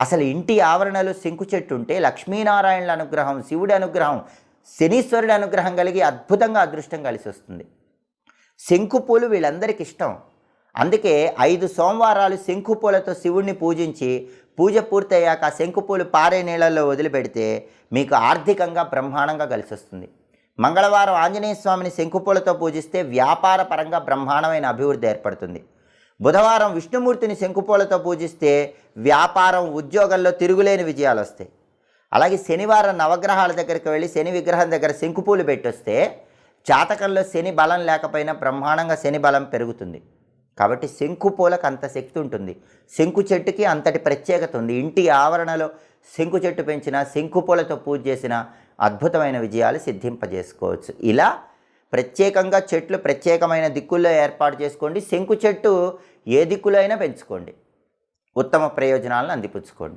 అసలు ఇంటి ఆవరణలో శంకు చెట్టు ఉంటే లక్ష్మీనారాయణుల అనుగ్రహం, శివుడి అనుగ్రహం, శనీశ్వరుడి అనుగ్రహం కలిగి అద్భుతంగా అదృష్టం కలిసి వస్తుంది. శంకు పూలు వీళ్ళందరికీ ఇష్టం. అందుకే 5 సోమవారాలు శంకు పూలతో శివుడిని పూజించి పూజ పూర్తయ్యాక ఆ శంకు పూలు పారే నీళ్ళల్లో వదిలిపెడితే మీకు ఆర్థికంగా బ్రహ్మాండంగా కలిసి వస్తుంది. మంగళవారం ఆంజనేయ స్వామిని శంకు పూలతో పూజిస్తే వ్యాపార పరంగా బ్రహ్మాండమైన అభివృద్ధి ఏర్పడుతుంది. బుధవారం విష్ణుమూర్తిని శంకుపూలతో పూజిస్తే వ్యాపారం, ఉద్యోగంలో తిరుగులేని విజయాలు వస్తాయి. అలాగే శనివారం నవగ్రహాల దగ్గరికి వెళ్ళి శని విగ్రహం దగ్గర శంకుపూలు పెట్టొస్తే జాతకంలో శని బలం లేకపోయినా బ్రహ్మాండంగా శని బలం పెరుగుతుంది. కాబట్టి శంకుపూలకు అంత శక్తి ఉంటుంది. శంకు చెట్టుకి అంతటి ప్రత్యేకత ఉంది. ఇంటి ఆవరణలో శంకు చెట్టు పెంచిన, శంకుపూలతో పూజ చేసిన అద్భుతమైన విజయాలు సిద్ధింపజేసుకోవచ్చు. ఇలా ప్రత్యేకంగా చెట్లు ప్రత్యేకమైన దిక్కుల్లో ఏర్పాటు చేసుకోండి. శంకు చెట్టు ఏ దిక్కులో అయినా పెంచుకోండి. ఉత్తమ ప్రయోజనాలను అందిపుచ్చుకోండి.